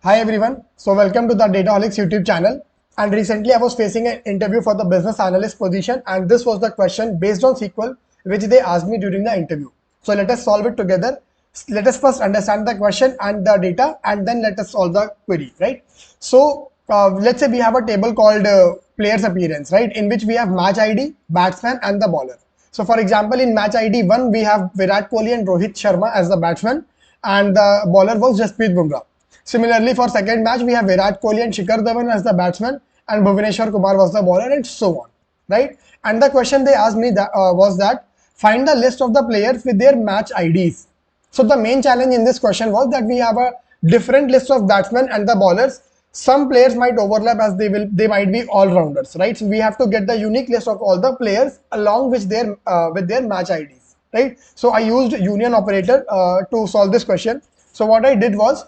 Hi everyone. So welcome to the Dataholics YouTube channel. And recently I was facing an interview for the business analyst position, and this was the question based on SQL which they asked me during the interview. So let us solve it together. Let us first understand the question and the data, and then let us solve the query, right? So let's say we have a table called players appearance, right? In which we have match ID, batsman and the bowler. So for example, in match ID 1, we have Virat Kohli and Rohit Sharma as the batsman, and the bowler was Jasprit Bumrah. Similarly, for second match, we have Virat Kohli and Shikhar Dhawan as the batsman, and Bhuvneshwar Kumar was the bowler, and so on, right? And the question they asked me was that find the list of the players with their match IDs. So the main challenge in this question was that we have a different list of batsmen and the bowlers. Some players might overlap as they might be all rounders, right? So we have to get the unique list of all the players along with their match IDs, right? So I used union operator to solve this question. So what I did was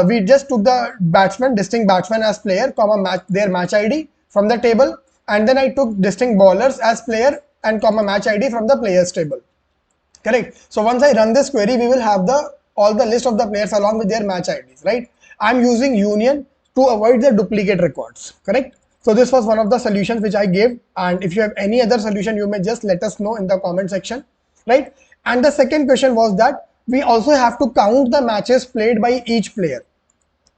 we just took the batsman, distinct batsman as player, comma their match ID from the table, and then I took distinct bowlers as player and comma match ID from the players table. Correct. So once I run this query, we will have the all the list of the players along with their match IDs, right? I'm using union to avoid the duplicate records. Correct. So this was one of the solutions which I gave, and if you have any other solution, you may just let us know in the comment section, right? And the second question was that we also have to count the matches played by each player.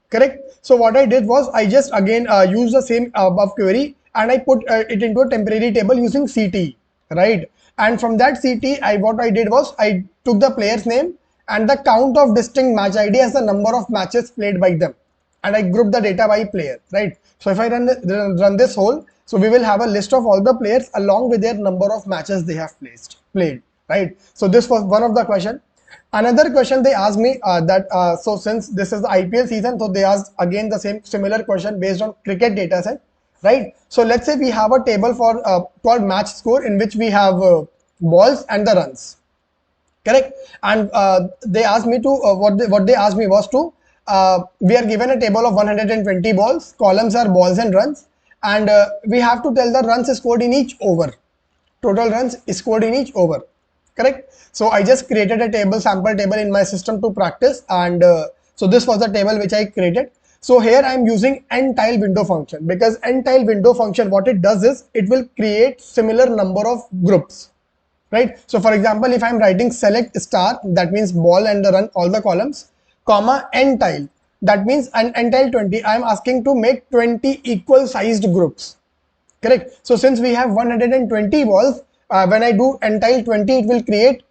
Correct. So what I did was I just again used the same above query, and I put it into a temporary table using CT, right? And from that CT, what I did was I took the player's name and the count of distinct match ID as the number of matches played by them, and I grouped the data by player, right? So if I run this whole, so we will have a list of all the players along with their number of matches they have played, right? So this was one of the question. Another question they asked me so since this is the IPL season, so they asked again the similar question based on cricket data set, right? So let's say we have a table for called match score in which we have balls and the runs, correct? And they asked me to what they asked me was to we are given a table of 120 balls, columns are balls and runs, and we have to tell the runs scored in each over, total runs scored in each over, correct? So I just created a sample table in my system to practice, and so this was the table which I created. So here I am using n-tile window function, because n-tile window function, what it does is it will create similar number of groups, right? So for example, if I'm writing select star, that means ball and the run, all the columns, comma n-tile, that means n-tile 20, I'm asking to make 20 equal sized groups. Correct. So since we have 120 balls, when I do n-tile 20, it will create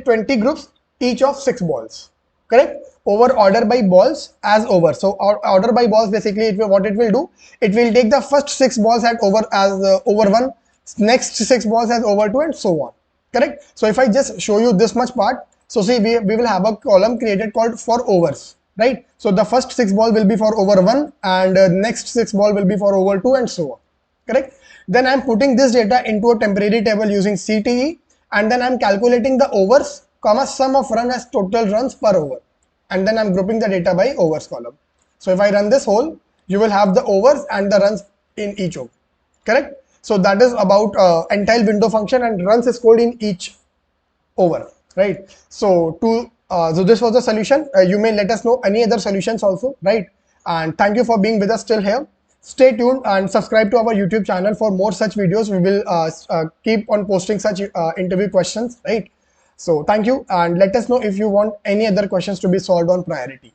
20 groups, each of 6 balls. Correct. Over order by balls as over. So order by balls, basically what it will do, it will take the first 6 balls at over as over 1, next 6 balls as over 2, and so on. Correct. So if I just show you this much part, so see we will have a column created called for overs, right? So the first 6 ball will be for over 1, and next 6 ball will be for over 2, and so on, correct? Then I'm putting this data into a temporary table using CTE, and then I'm calculating the overs, comma sum of run as total runs per over, and then I'm grouping the data by overs column. So if I run this whole, you will have the overs and the runs in each over, correct? So that is about n-tile window function, and runs is scored in each over, right? So so this was the solution. You may let us know any other solutions also, right? And thank you for being with us till here. Stay tuned and subscribe to our YouTube channel for more such videos. We will keep on posting such interview questions, right? So thank you, and let us know if you want any other questions to be solved on priority.